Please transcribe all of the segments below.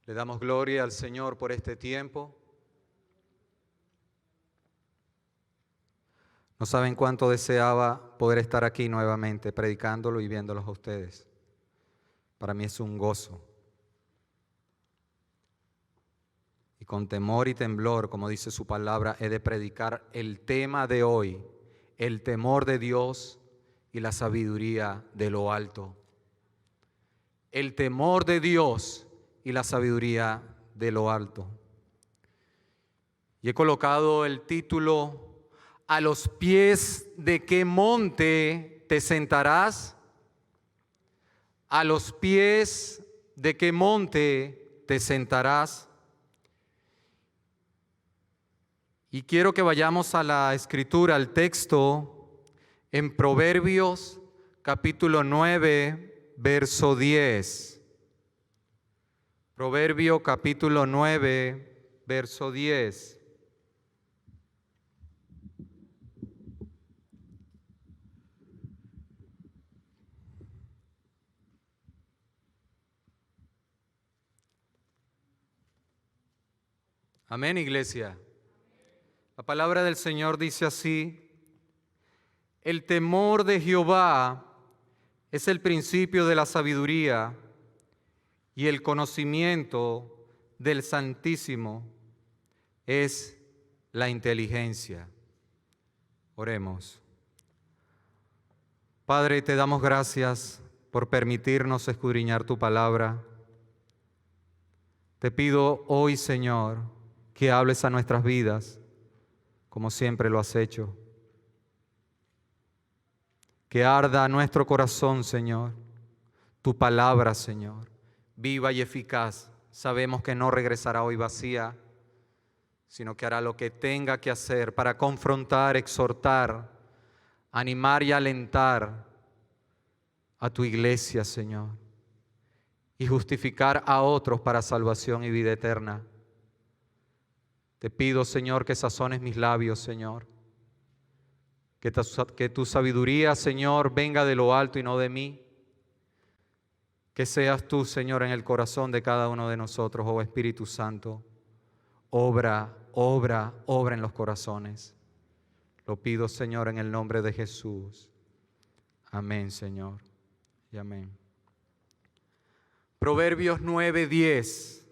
Le damos gloria al Señor por este tiempo. No saben cuánto deseaba poder estar aquí nuevamente, predicándolo y viéndolos a ustedes. Para mí es un gozo. Y con temor y temblor, como dice su palabra, he de predicar el tema de hoy, el temor de Dios y la sabiduría de lo alto. El temor de Dios y la sabiduría de lo alto. Y he colocado el título: ¿a los pies de qué monte te sentarás? ¿A los pies de qué monte te sentarás? Y quiero que vayamos a la escritura, al texto, en Proverbios capítulo 9, verso 10. Proverbio capítulo 9, verso 10. Amén, iglesia. La palabra del Señor dice así: el temor de Jehová es el principio de la sabiduría, y el conocimiento del Santísimo es la inteligencia. Oremos. Padre, te damos gracias por permitirnos escudriñar tu palabra. Te pido hoy, Señor, que hables a nuestras vidas, como siempre lo has hecho. Que arda nuestro corazón, Señor, tu palabra, Señor, viva y eficaz. Sabemos que no regresará hoy vacía, sino que hará lo que tenga que hacer para confrontar, exhortar, animar y alentar a tu iglesia, Señor, y justificar a otros para salvación y vida eterna. Te pido, Señor, que sazones mis labios, Señor. Que tu sabiduría, Señor, venga de lo alto y no de mí. Que seas tú, Señor, en el corazón de cada uno de nosotros, oh Espíritu Santo. Obra en los corazones. Lo pido, Señor, en el nombre de Jesús. Amén, Señor. Y amén. Proverbios 9:10.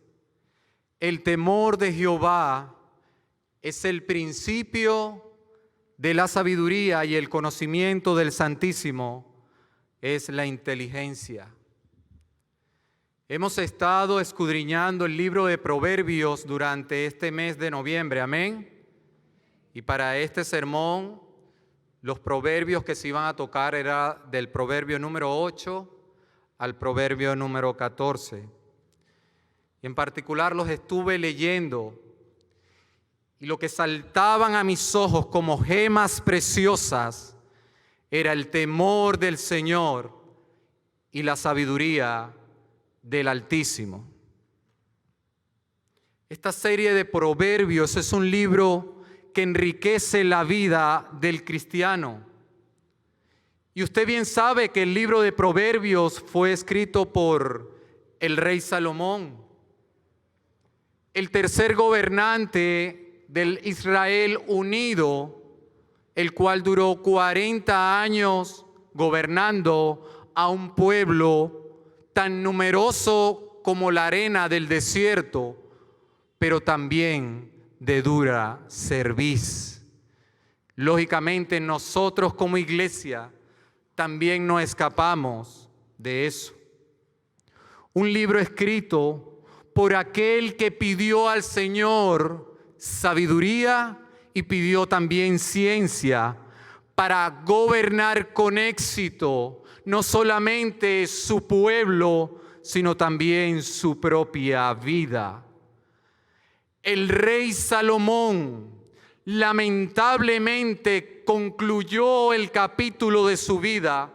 El temor de Jehová es el principio de la sabiduría, y el conocimiento del Santísimo es la inteligencia. Hemos estado escudriñando el libro de Proverbios durante este mes de noviembre, amén. Y para este sermón, los proverbios que se iban a tocar era del proverbio número 8 al proverbio número 14. Y en particular los estuve leyendo, y lo que saltaban a mis ojos como gemas preciosas era el temor del Señor y la sabiduría del Altísimo. Esta serie de proverbios es un libro que enriquece la vida del cristiano. Y usted bien sabe que el libro de Proverbios fue escrito por el rey Salomón, el tercer gobernante del Israel unido, el cual duró 40 años gobernando a un pueblo tan numeroso como la arena del desierto, pero también de dura cerviz. Lógicamente nosotros como iglesia también no escapamos de eso. Un libro escrito por aquel que pidió al Señor sabiduría y pidió también ciencia para gobernar con éxito no solamente su pueblo, sino también su propia vida. El rey Salomón lamentablemente concluyó el capítulo de su vida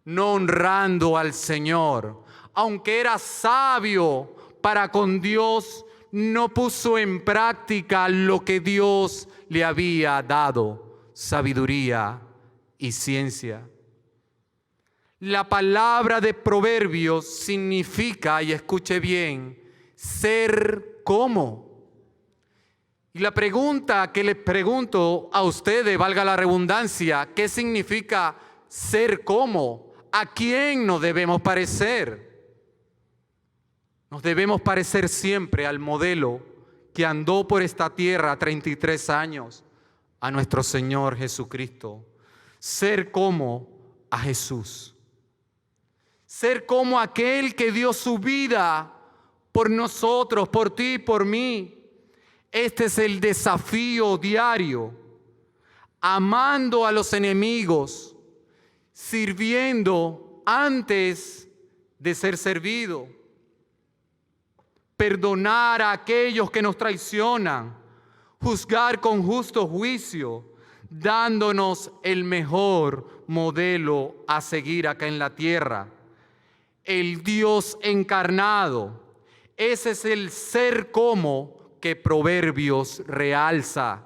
no honrando al Señor. Aunque era sabio para con Dios, no puso en práctica lo que Dios le había dado, sabiduría y ciencia. La palabra de Proverbios significa, y escuche bien, ¿ser cómo? Y la pregunta que les pregunto a ustedes, valga la redundancia, ¿qué significa ser cómo? ¿A quién nos debemos parecer? Nos debemos parecer siempre al modelo que andó por esta tierra 33 años, a nuestro Señor Jesucristo. Ser como a Jesús. Ser como aquel que dio su vida por nosotros, por ti y por mí. Este es el desafío diario. Amando a los enemigos, sirviendo antes de ser servido. Perdonar a aquellos que nos traicionan, juzgar con justo juicio, dándonos el mejor modelo a seguir acá en la tierra. El Dios encarnado, ese es el ser como que Proverbios realza.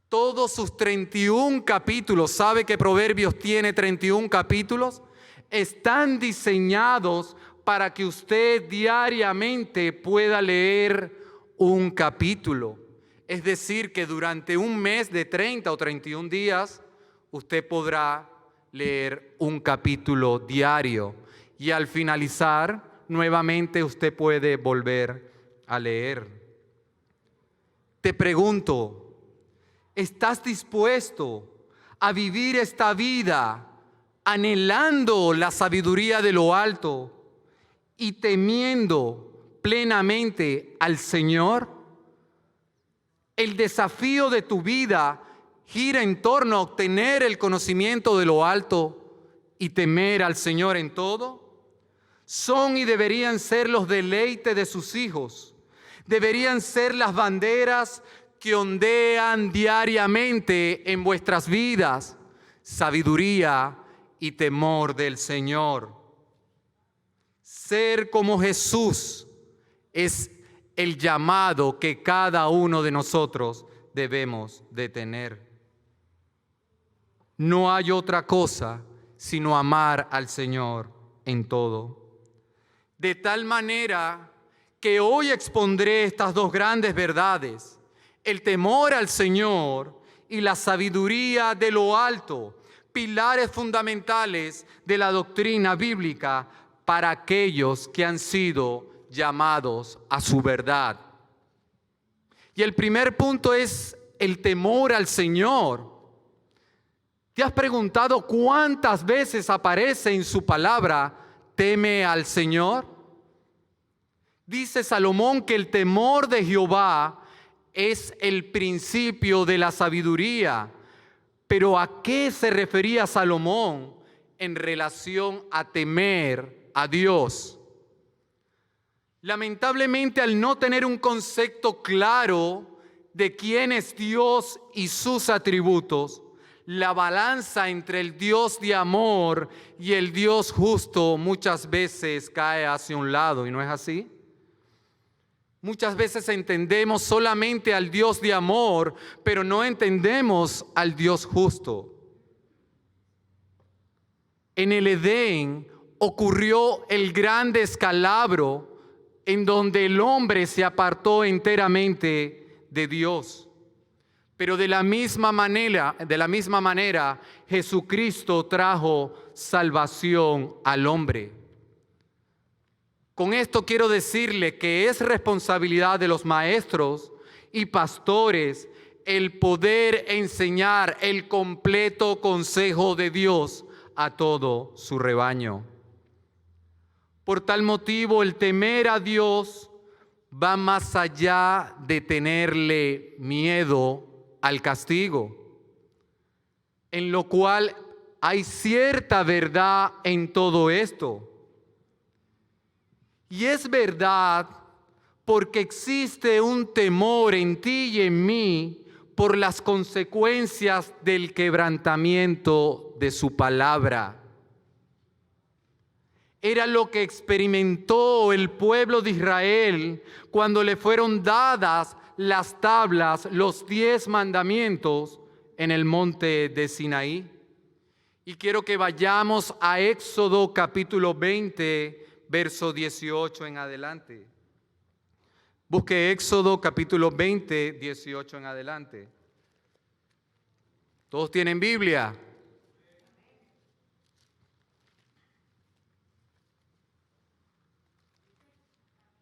Todos sus 31 capítulos, ¿sabe que Proverbios tiene 31 capítulos? Están diseñados para que usted diariamente pueda leer un capítulo. Es decir, que durante un mes de 30 o 31 días, usted podrá leer un capítulo diario. Y al finalizar, nuevamente usted puede volver a leer. Te pregunto, ¿estás dispuesto a vivir esta vida anhelando la sabiduría de lo alto y temiendo plenamente al Señor? El desafío de tu vida gira en torno a obtener el conocimiento de lo alto y temer al Señor en todo. Son y deberían ser los deleites de sus hijos. Deberían ser las banderas que ondean diariamente en vuestras vidas. Sabiduría y temor del Señor. Ser como Jesús es el llamado que cada uno de nosotros debemos de tener. No hay otra cosa sino amar al Señor en todo. De tal manera que hoy expondré estas dos grandes verdades, el temor al Señor y la sabiduría de lo alto, pilares fundamentales de la doctrina bíblica para aquellos que han sido llamados a su verdad. Y el primer punto es el temor al Señor. ¿Te has preguntado cuántas veces aparece en su palabra, teme al Señor? Dice Salomón que el temor de Jehová es el principio de la sabiduría. Pero ¿a qué se refería Salomón en relación a temer a Dios? Lamentablemente, al no tener un concepto claro de quién es Dios y sus atributos, la balanza entre el Dios de amor y el Dios justo muchas veces cae hacia un lado, ¿y no es así? Muchas veces entendemos solamente al Dios de amor, pero no entendemos al Dios justo. En el Edén ocurrió el gran descalabro en donde el hombre se apartó enteramente de Dios. Pero de la misma manera, Jesucristo trajo salvación al hombre. Con esto quiero decirle que es responsabilidad de los maestros y pastores el poder enseñar el completo consejo de Dios a todo su rebaño. Por tal motivo, el temer a Dios va más allá de tenerle miedo al castigo, en lo cual hay cierta verdad en todo esto. Y es verdad porque existe un temor en ti y en mí por las consecuencias del quebrantamiento de su palabra. Era lo que experimentó el pueblo de Israel cuando le fueron dadas las tablas, los 10 mandamientos en el monte de Sinaí. Y quiero que vayamos a Éxodo capítulo 20, verso 18 en adelante. Busque Éxodo capítulo 20, 18 en adelante. ¿Todos tienen Biblia?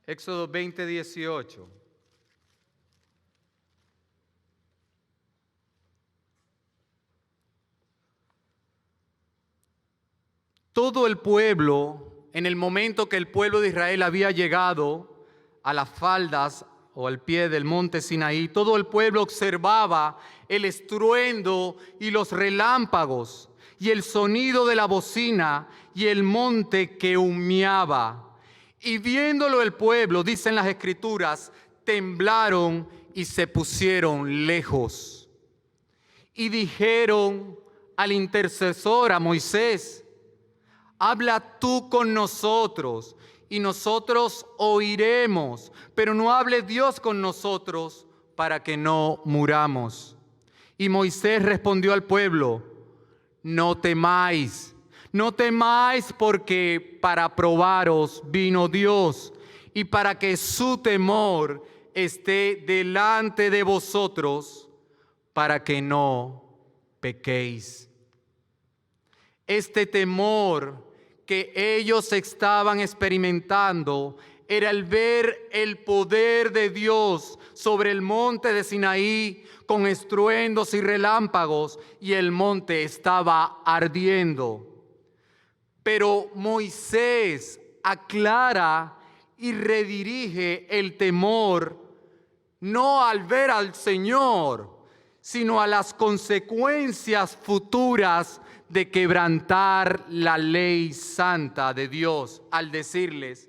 Éxodo 20, 18. Todo el pueblo, en el momento que el pueblo de Israel había llegado a las faldas o al pie del monte Sinaí, todo el pueblo observaba el estruendo y los relámpagos y el sonido de la bocina y el monte que humeaba. Y viéndolo el pueblo, dicen las Escrituras, temblaron y se pusieron lejos. Y dijeron al intercesor, a Moisés: habla tú con nosotros y nosotros oiremos, pero no hable Dios con nosotros para que no muramos. Y Moisés respondió al pueblo: no temáis, no temáis, porque para probaros vino Dios y para que su temor esté delante de vosotros, para que no pequéis. Este temor que ellos estaban experimentando era el ver el poder de Dios sobre el monte de Sinaí con estruendos y relámpagos, y el monte estaba ardiendo. Pero Moisés aclara y redirige el temor no al ver al Señor, sino a las consecuencias futuras de quebrantar la ley santa de Dios, al decirles: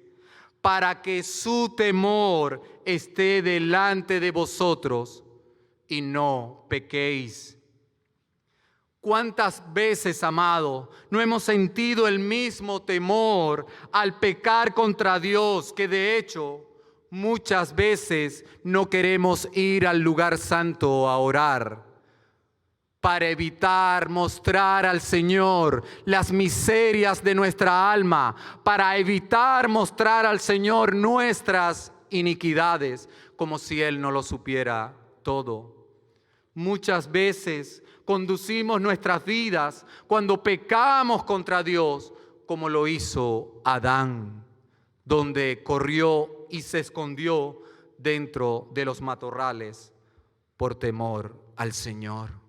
para que su temor esté delante de vosotros y no pequéis. ¿Cuántas veces, amado, no hemos sentido el mismo temor al pecar contra Dios, que de hecho muchas veces no queremos ir al lugar santo a orar, para evitar mostrar al Señor las miserias de nuestra alma, para evitar mostrar al Señor nuestras iniquidades, como si Él no lo supiera todo? Muchas veces conducimos nuestras vidas cuando pecamos contra Dios, como lo hizo Adán, donde corrió y se escondió dentro de los matorrales por temor al Señor.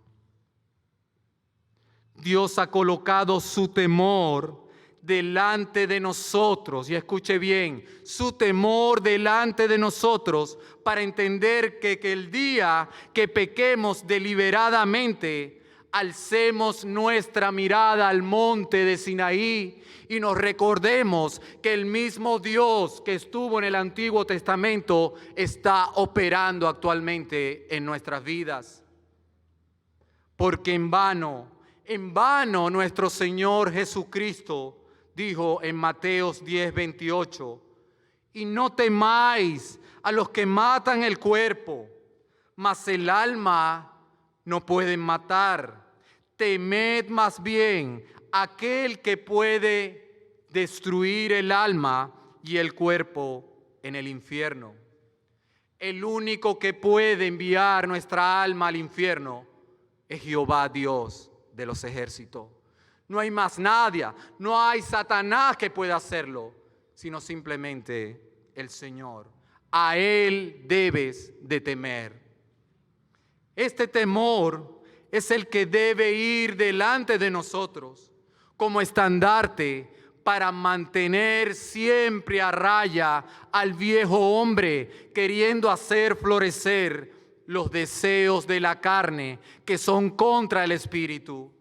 Dios ha colocado su temor delante de nosotros, y escuche bien, su temor delante de nosotros, para entender que el día que pequemos deliberadamente, alcemos nuestra mirada al monte de Sinaí y nos recordemos que el mismo Dios que estuvo en el Antiguo Testamento está operando actualmente en nuestras vidas. Porque en vano nuestro Señor Jesucristo dijo en Mateos 10:28: y no temáis a los que matan el cuerpo, mas el alma no pueden matar. Temed más bien aquel que puede destruir el alma y el cuerpo en el infierno. El único que puede enviar nuestra alma al infierno es Jehová Dios de los ejércitos. No hay más nadie, no hay Satanás que pueda hacerlo, sino simplemente el Señor. A Él debes de temer. Este temor es el que debe ir delante de nosotros como estandarte para mantener siempre a raya al viejo hombre, queriendo hacer florecer los deseos de la carne que son contra el Espíritu.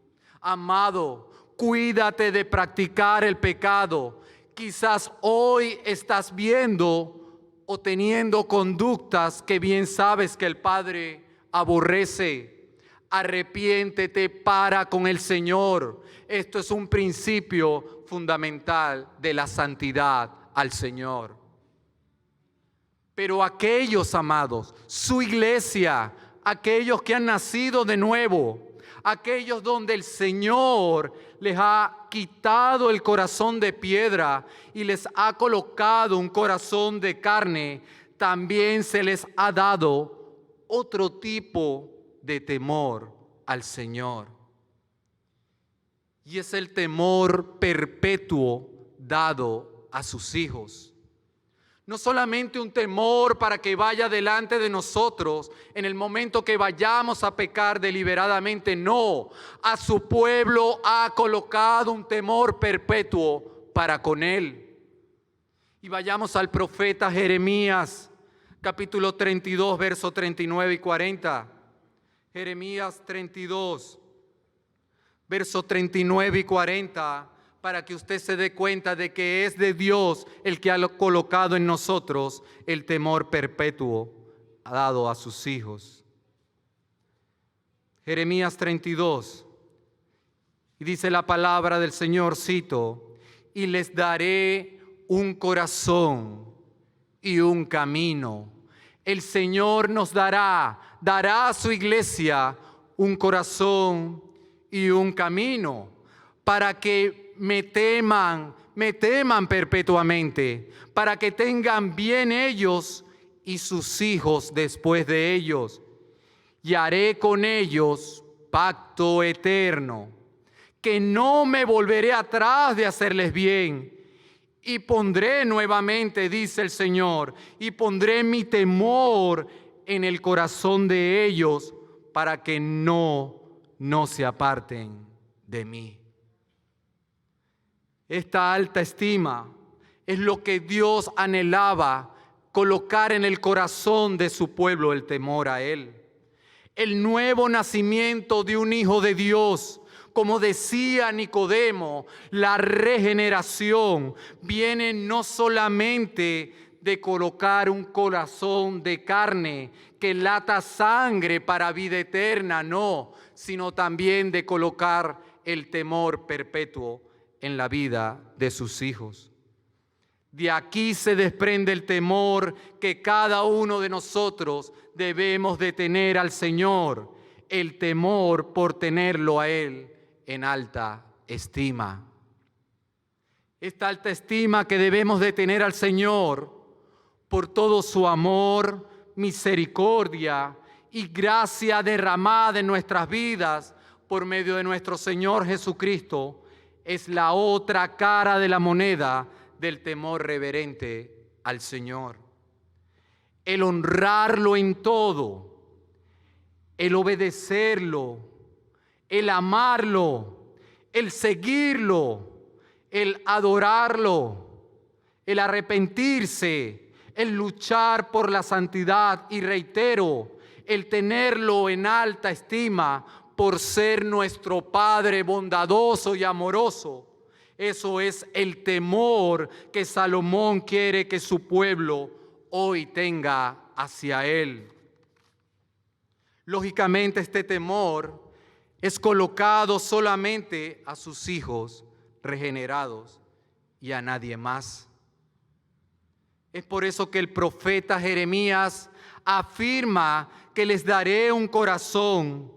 Amado, cuídate de practicar el pecado. Quizás hoy estás viendo o teniendo conductas que bien sabes que el Padre aborrece. Arrepiéntete para con el Señor. Esto es un principio fundamental de la santidad al Señor. Pero aquellos, amados, su iglesia, aquellos que han nacido de nuevo, aquellos donde el Señor les ha quitado el corazón de piedra y les ha colocado un corazón de carne, también se les ha dado otro tipo de temor al Señor. Y es el temor perpetuo dado a sus hijos. No solamente un temor para que vaya delante de nosotros en el momento que vayamos a pecar deliberadamente, no. A su pueblo ha colocado un temor perpetuo para con él. Y vayamos al profeta Jeremías, capítulo 32, versos 39 y 40. Jeremías 32, versos 39 y 40, para que usted se dé cuenta de que es de Dios el que ha colocado en nosotros el temor perpetuo dado a sus hijos. Jeremías 32, y dice la palabra del Señor, cito, y les daré un corazón y un camino. El Señor nos dará a su iglesia un corazón y un camino para que me teman perpetuamente, para que tengan bien ellos y sus hijos después de ellos. Y haré con ellos pacto eterno, que no me volveré atrás de hacerles bien. Y pondré nuevamente, dice el Señor, y pondré mi temor en el corazón de ellos para que no se aparten de mí. Esta alta estima es lo que Dios anhelaba colocar en el corazón de su pueblo, el temor a Él. El nuevo nacimiento de un hijo de Dios, como decía Nicodemo, la regeneración viene no solamente de colocar un corazón de carne que lata sangre para vida eterna, no, sino también de colocar el temor perpetuo en la vida de sus hijos. De aquí se desprende el temor que cada uno de nosotros debemos de tener al Señor, el temor por tenerlo a Él en alta estima. Esta alta estima que debemos de tener al Señor por todo su amor, misericordia y gracia derramada en nuestras vidas por medio de nuestro Señor Jesucristo, es la otra cara de la moneda del temor reverente al Señor. El honrarlo en todo, el obedecerlo, el amarlo, el seguirlo, el adorarlo, el arrepentirse, el luchar por la santidad y reitero, el tenerlo en alta estima por ser nuestro Padre bondadoso y amoroso. Eso es el temor que Salomón quiere que su pueblo hoy tenga hacia Él. Lógicamente, este temor es colocado solamente a sus hijos regenerados y a nadie más. Es por eso que el profeta Jeremías afirma que les daré un corazón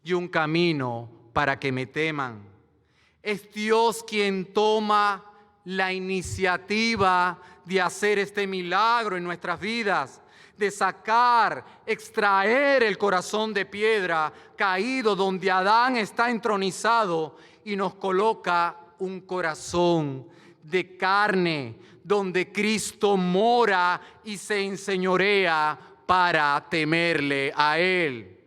y un camino para que me teman. Es Dios quien toma la iniciativa de hacer este milagro en nuestras vidas, de extraer el corazón de piedra caído donde Adán está entronizado y nos coloca un corazón de carne donde Cristo mora y se enseñorea para temerle a Él.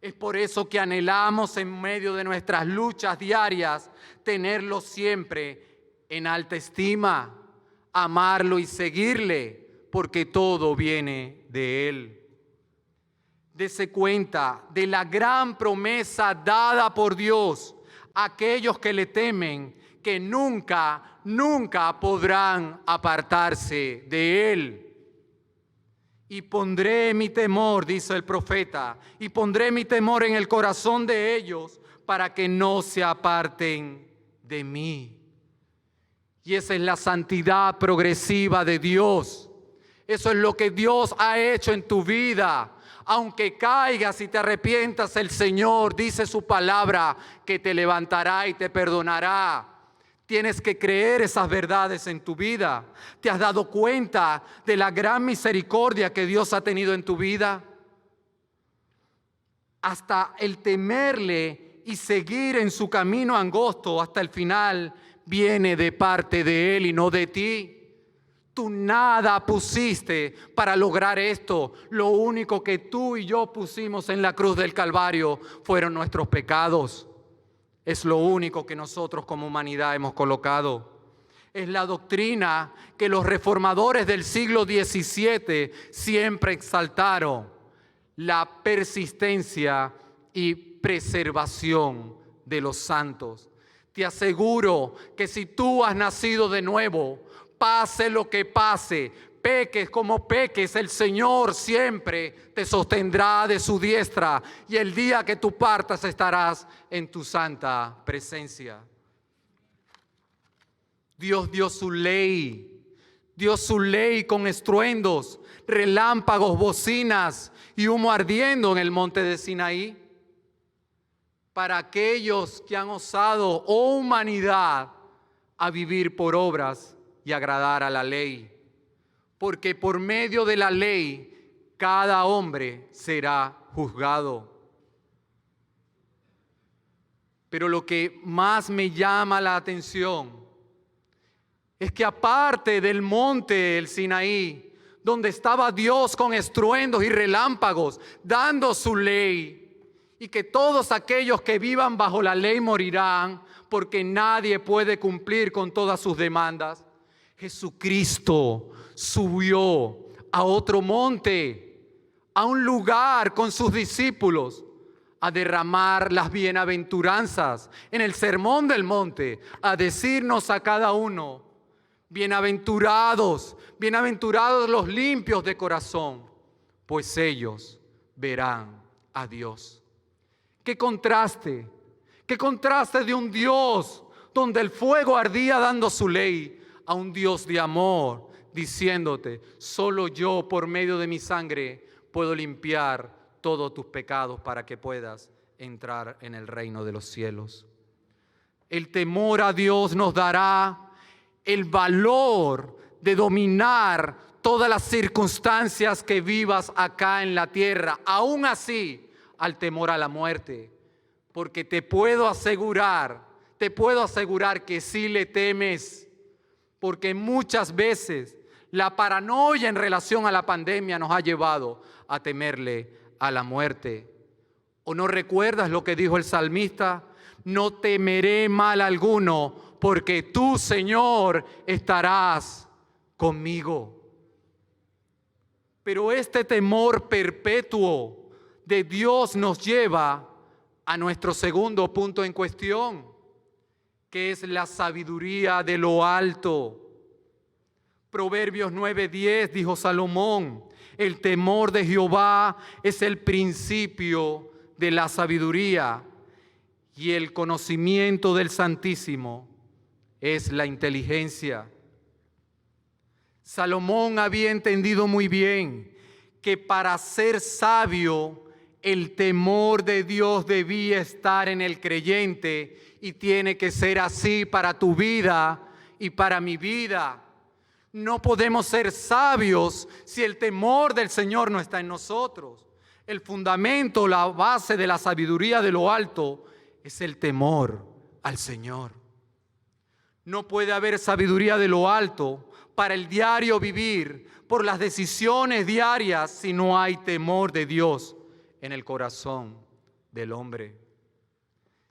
Es por eso que anhelamos en medio de nuestras luchas diarias tenerlo siempre en alta estima, amarlo y seguirle, porque todo viene de Él. Dese cuenta de la gran promesa dada por Dios a aquellos que le temen, que nunca podrán apartarse de Él. Y pondré mi temor, dice el profeta, y pondré mi temor en el corazón de ellos para que no se aparten de mí. Y esa es la santidad progresiva de Dios. Eso es lo que Dios ha hecho en tu vida. Aunque caigas y te arrepientas, el Señor dice su palabra que te levantará y te perdonará. Tienes que creer esas verdades en tu vida. ¿Te has dado cuenta de la gran misericordia que Dios ha tenido en tu vida? Hasta el temerle y seguir en su camino angosto hasta el final viene de parte de Él y no de ti. Tú nada pusiste para lograr esto. Lo único que tú y yo pusimos en la cruz del Calvario fueron nuestros pecados. Es lo único que nosotros como humanidad hemos colocado. Es la doctrina que los reformadores del siglo XVII siempre exaltaron: la persistencia y preservación de los santos. Te aseguro que si tú has nacido de nuevo, pase lo que pase, peques como peques, el Señor siempre te sostendrá de su diestra, y el día que tú partas estarás en tu santa presencia. Dios dio su ley con estruendos, relámpagos, bocinas y humo ardiendo en el monte de Sinaí, para aquellos que han osado, oh humanidad, a vivir por obras y agradar a la ley. Porque por medio de la ley cada hombre será juzgado. Pero lo que más me llama la atención es que aparte del monte el Sinaí, donde estaba Dios con estruendos y relámpagos, dando su ley, y que todos aquellos que vivan bajo la ley morirán, porque nadie puede cumplir con todas sus demandas, Jesucristo subió a otro monte, a un lugar con sus discípulos, a derramar las bienaventuranzas en el sermón del monte, a decirnos a cada uno: bienaventurados, bienaventurados los limpios de corazón, pues ellos verán a Dios. ¡Qué contraste! ¡Qué contraste de un Dios donde el fuego ardía dando su ley, a un Dios de amor diciéndote: solo yo por medio de mi sangre puedo limpiar todos tus pecados para que puedas entrar en el reino de los cielos? El temor a Dios nos dará el valor de dominar todas las circunstancias que vivas acá en la tierra, aún así al temor a la muerte, porque te puedo asegurar que sí le temes, porque muchas veces la paranoia en relación a la pandemia nos ha llevado a temerle a la muerte. ¿O no recuerdas lo que dijo el salmista? No temeré mal alguno, porque tú, Señor, estarás conmigo. Pero este temor perpetuo de Dios nos lleva a nuestro segundo punto en cuestión, que es la sabiduría de lo alto. Proverbios 9:10 dijo Salomón: el temor de Jehová es el principio de la sabiduría, y el conocimiento del Santísimo es la inteligencia. Salomón había entendido muy bien que para ser sabio el temor de Dios debía estar en el creyente, y tiene que ser así para tu vida y para mi vida. No podemos ser sabios si el temor del Señor no está en nosotros. El fundamento, la base de la sabiduría de lo alto es el temor al Señor. No puede haber sabiduría de lo alto para el diario vivir, por las decisiones diarias, si no hay temor de Dios en el corazón del hombre.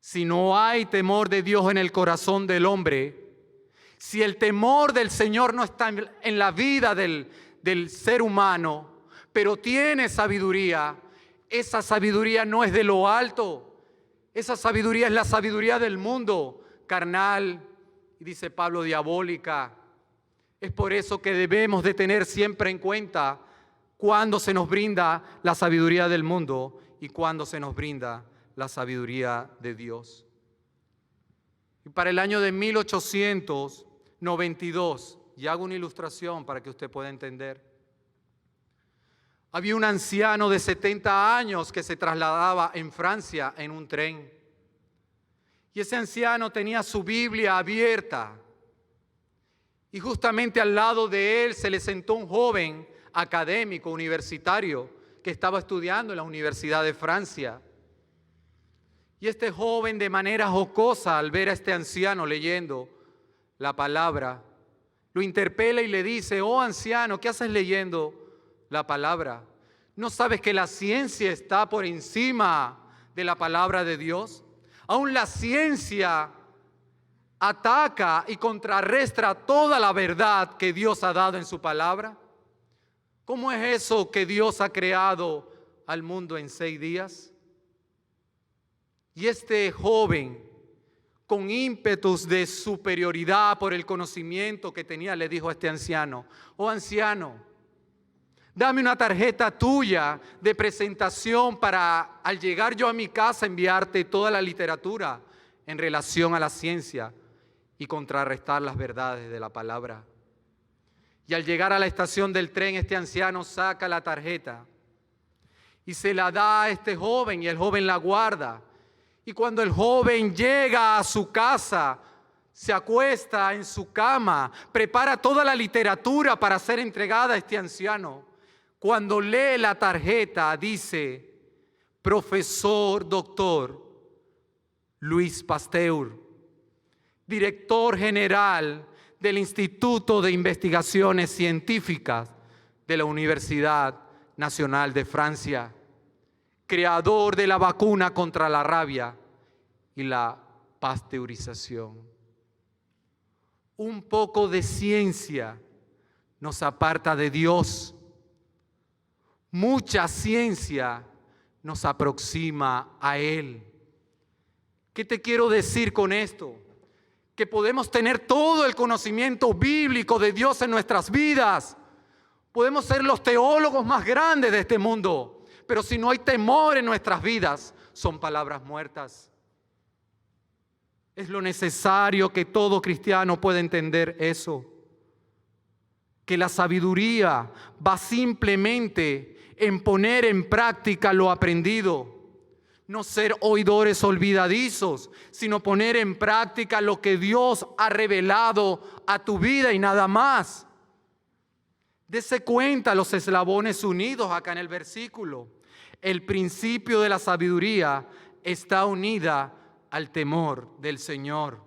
Si no hay temor de Dios en el corazón del hombre, si el temor del Señor no está en la vida del ser humano, pero tiene sabiduría, esa sabiduría no es de lo alto. Esa sabiduría es la sabiduría del mundo, carnal, y dice Pablo, diabólica. Es por eso que debemos de tener siempre en cuenta cuándo se nos brinda la sabiduría del mundo y cuándo se nos brinda la sabiduría de Dios. Y para el año de 1892, y hago una ilustración para que usted pueda entender, había un anciano de 70 años que se trasladaba en Francia en un tren. Y ese anciano tenía su Biblia abierta. Y justamente al lado de él se le sentó un joven académico, universitario, que estaba estudiando en la Universidad de Francia. Y este joven, de manera jocosa, al ver a este anciano leyendo la palabra, lo interpela y le dice: oh anciano, ¿qué haces leyendo la palabra? ¿No sabes que la ciencia está por encima de la palabra de Dios? Aún la ciencia ataca y contrarresta toda la verdad que Dios ha dado en su palabra. ¿Cómo es eso que Dios ha creado al mundo en 6 días? Y este joven, con ímpetus de superioridad por el conocimiento que tenía, le dijo a este anciano: oh anciano, dame una tarjeta tuya de presentación para, al llegar yo a mi casa, enviarte toda la literatura en relación a la ciencia y contrarrestar las verdades de la palabra. Y al llegar a la estación del tren, este anciano saca la tarjeta y se la da a este joven, y el joven la guarda. Y cuando el joven llega a su casa, se acuesta en su cama, prepara toda la literatura para ser entregada a este anciano. Cuando lee la tarjeta, dice: profesor doctor Luis Pasteur, director general del Instituto de Investigaciones Científicas de la Universidad Nacional de Francia, creador de la vacuna contra la rabia y la pasteurización. Un poco de ciencia nos aparta de Dios. Mucha ciencia nos aproxima a Él. ¿Qué te quiero decir con esto? Que podemos tener todo el conocimiento bíblico de Dios en nuestras vidas. Podemos ser los teólogos más grandes de este mundo, pero si no hay temor en nuestras vidas, son palabras muertas. Es lo necesario que todo cristiano pueda entender eso. Que la sabiduría va simplemente en poner en práctica lo aprendido. No ser oidores olvidadizos, sino poner en práctica lo que Dios ha revelado a tu vida y nada más. Dese cuenta los eslabones unidos acá en el versículo. El principio de la sabiduría está unida al temor del Señor.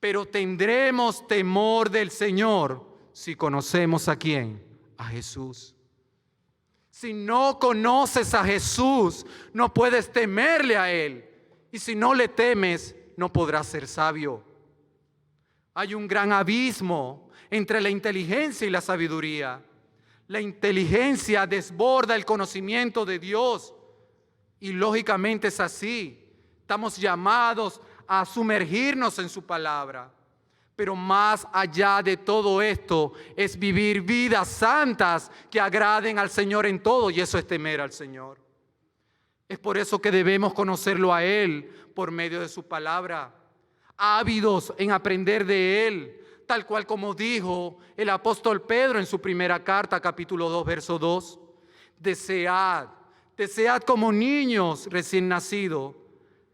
Pero tendremos temor del Señor si conocemos a quién, a Jesús. Si no conoces a Jesús, no puedes temerle a Él. Y si no le temes, no podrás ser sabio. Hay un gran abismo entre la inteligencia y la sabiduría. La inteligencia desborda el conocimiento de Dios. Y lógicamente es así. Estamos llamados a sumergirnos en su palabra. Pero más allá de todo esto es vivir vidas santas que agraden al Señor en todo, y eso es temer al Señor. Es por eso que debemos conocerlo a Él por medio de su palabra, ávidos en aprender de Él, tal cual como dijo el apóstol Pedro en su primera carta, capítulo 2, verso 2. Desead como niños recién nacidos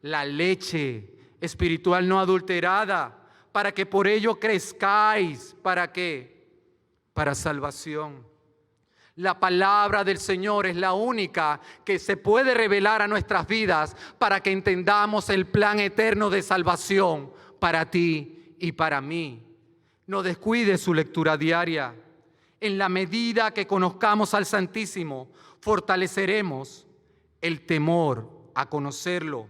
la leche espiritual no adulterada, para que por ello crezcáis. ¿Para qué? Para salvación. La palabra del Señor es la única que se puede revelar a nuestras vidas para que entendamos el plan eterno de salvación para ti y para mí. No descuides su lectura diaria. En la medida que conozcamos al Santísimo, fortaleceremos el temor a conocerlo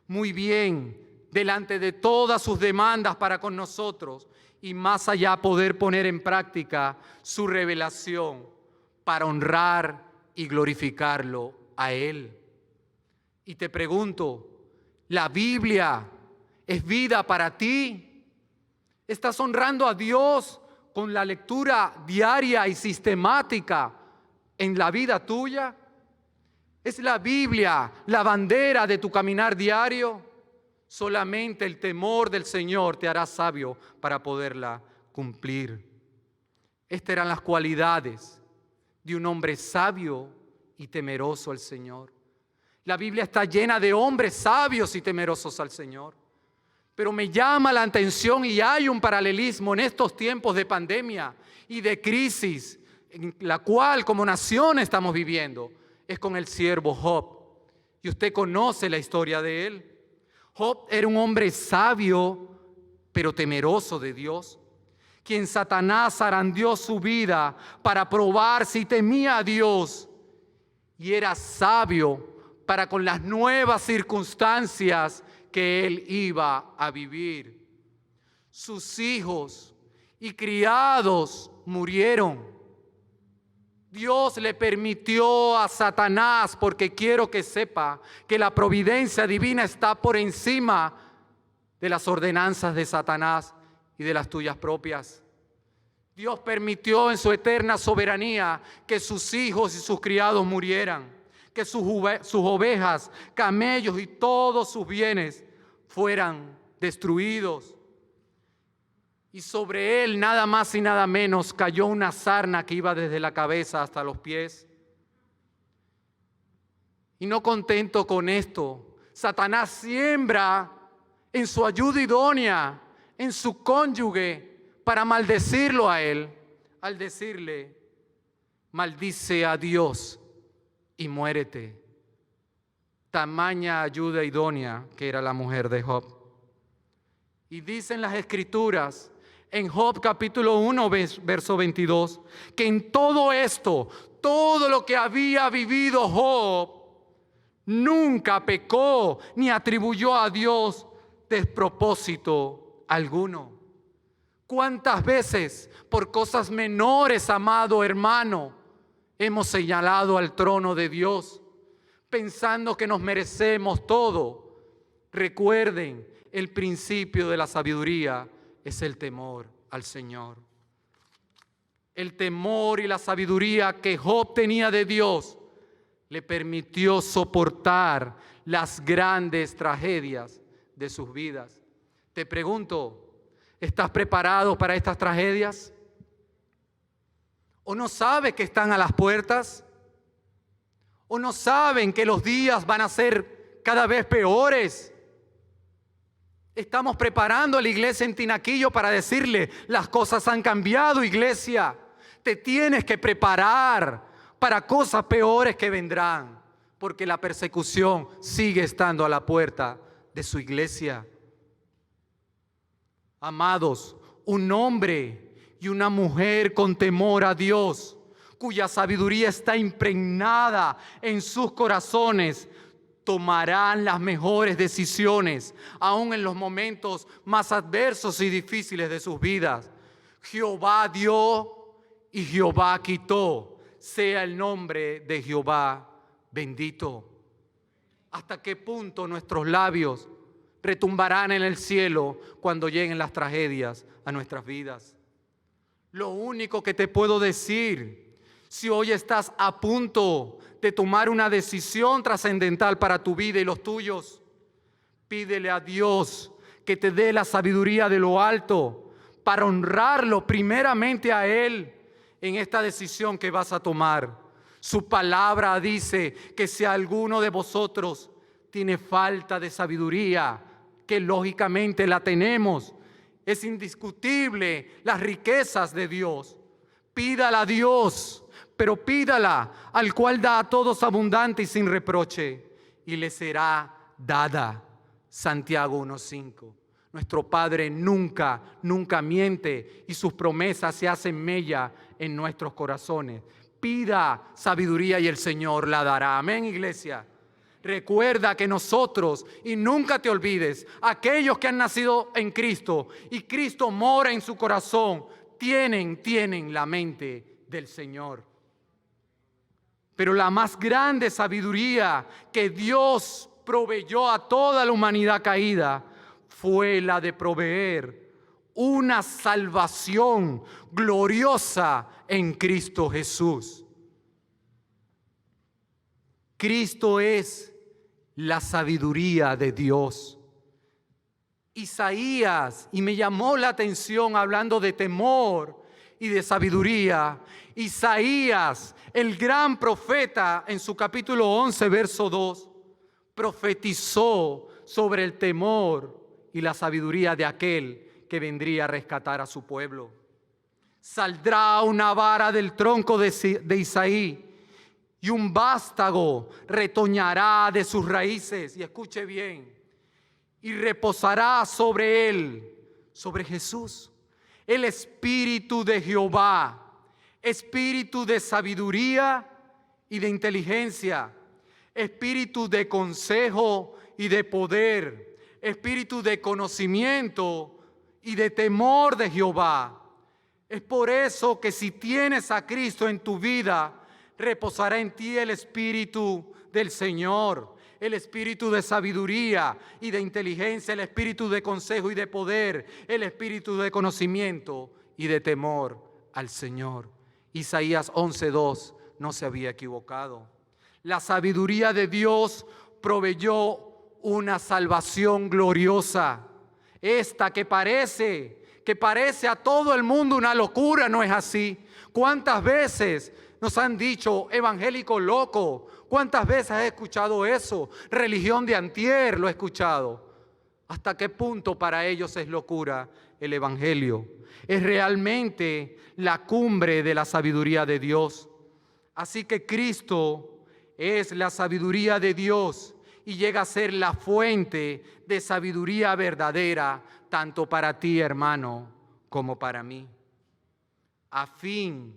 muy bien delante de todas sus demandas para con nosotros, y más allá poder poner en práctica su revelación para honrar y glorificarlo a Él. Y te pregunto, ¿la Biblia es vida para ti? ¿Estás honrando a Dios con la lectura diaria y sistemática en la vida tuya? ¿Es la Biblia la bandera de tu caminar diario? Solamente el temor del Señor te hará sabio para poderla cumplir. Estas eran las cualidades de un hombre sabio y temeroso al Señor. La Biblia está llena de hombres sabios y temerosos al Señor. Pero me llama la atención y hay un paralelismo en estos tiempos de pandemia y de crisis en la cual como nación estamos viviendo. Es con el siervo Job. Y usted conoce la historia de él. Job era un hombre sabio, pero temeroso de Dios, quien Satanás zarandeó su vida para probar si temía a Dios. Y era sabio para con las nuevas circunstancias que él iba a vivir. Sus hijos y criados murieron. Dios le permitió a Satanás, porque quiero que sepa que la providencia divina está por encima de las ordenanzas de Satanás y de las tuyas propias. Dios permitió en su eterna soberanía que sus hijos y sus criados murieran, que sus ovejas, camellos y todos sus bienes fueran destruidos. Y sobre él nada más y nada menos cayó una sarna que iba desde la cabeza hasta los pies. Y no contento con esto, Satanás siembra en su ayuda idónea, en su cónyuge, para maldecirlo a él, al decirle: maldice a Dios y muérete. Tamaña ayuda idónea que era la mujer de Job. Y dicen las Escrituras en Job capítulo 1, verso 22, que en todo esto, todo lo que había vivido Job, nunca pecó ni atribuyó a Dios despropósito alguno. ¿Cuántas veces por cosas menores, amado hermano, hemos señalado al trono de Dios, pensando que nos merecemos todo? Recuerden, el principio de la sabiduría es el temor al Señor. El temor y la sabiduría que Job tenía de Dios le permitió soportar las grandes tragedias de sus vidas. Te pregunto, ¿estás preparado para estas tragedias? ¿O no sabes que están a las puertas? ¿O no saben que los días van a ser cada vez peores? Estamos preparando a la iglesia en Tinaquillo para decirle: las cosas han cambiado, iglesia. Te tienes que preparar para cosas peores que vendrán, porque la persecución sigue estando a la puerta de su iglesia. Amados, un hombre y una mujer con temor a Dios, cuya sabiduría está impregnada en sus corazones, tomarán las mejores decisiones, aún en los momentos más adversos y difíciles de sus vidas. Jehová dio y Jehová quitó. Sea el nombre de Jehová bendito. ¿Hasta qué punto nuestros labios retumbarán en el cielo cuando lleguen las tragedias a nuestras vidas? Lo único que te puedo decir, si hoy estás a punto de tomar una decisión trascendental para tu vida y los tuyos, pídele a Dios que te dé la sabiduría de lo alto para honrarlo primeramente a Él en esta decisión que vas a tomar. Su palabra dice que si alguno de vosotros tiene falta de sabiduría, que lógicamente la tenemos, es indiscutible las riquezas de Dios. Pídala a Dios, pero pídala al cual da a todos abundante y sin reproche, y le será dada. Santiago 1:5. Nuestro Padre nunca miente y sus promesas se hacen mella en nuestros corazones. Pida sabiduría y el Señor la dará. Amén, iglesia. Recuerda que nosotros, y nunca te olvides, aquellos que han nacido en Cristo y Cristo mora en su corazón, tienen la mente del Señor. Pero la más grande sabiduría que Dios proveyó a toda la humanidad caída fue la de proveer una salvación gloriosa en Cristo Jesús. Cristo es la sabiduría de Dios. Isaías, y me llamó la atención hablando de temor y de sabiduría, Isaías, el gran profeta, en su capítulo 11, verso 2, profetizó sobre el temor y la sabiduría de aquel que vendría a rescatar a su pueblo. Saldrá una vara del tronco de Isaí y un vástago retoñará de sus raíces. Y escuche bien, y reposará sobre él, sobre Jesús, el Espíritu de Jehová, Espíritu de sabiduría y de inteligencia, Espíritu de consejo y de poder, Espíritu de conocimiento y de temor de Jehová. Es por eso que si tienes a Cristo en tu vida, reposará en ti el Espíritu del Señor, el Espíritu de sabiduría y de inteligencia, el Espíritu de consejo y de poder, el Espíritu de conocimiento y de temor al Señor. Isaías 11:2 no se había equivocado. La sabiduría de Dios proveyó una salvación gloriosa. Esta que parece a todo el mundo una locura, no es así. ¿Cuántas veces nos han dicho evangélico loco? ¿Cuántas veces has escuchado eso? Religión de antier, lo he escuchado. ¿Hasta qué punto para ellos es locura el evangelio? Es realmente la cumbre de la sabiduría de Dios. Así que Cristo es la sabiduría de Dios y llega a ser la fuente de sabiduría verdadera, tanto para ti, hermano, como para mí. A fin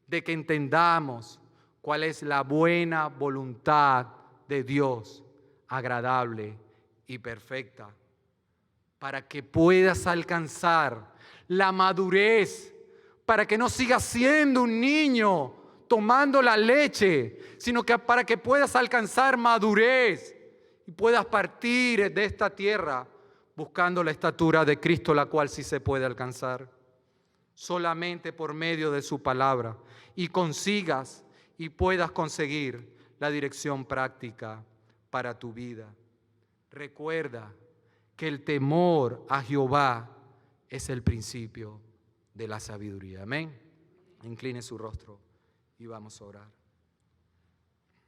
de que entendamos cuál es la buena voluntad de Dios, agradable y perfecta, para que puedas alcanzar la madurez, para que no sigas siendo un niño tomando la leche, sino que para que puedas alcanzar madurez y puedas partir de esta tierra buscando la estatura de Cristo, la cual sí se puede alcanzar solamente por medio de su palabra, y consigas y puedas conseguir la dirección práctica para tu vida. Recuerda que el temor a Jehová es el principio de la sabiduría. Amén. Incline su rostro y vamos a orar.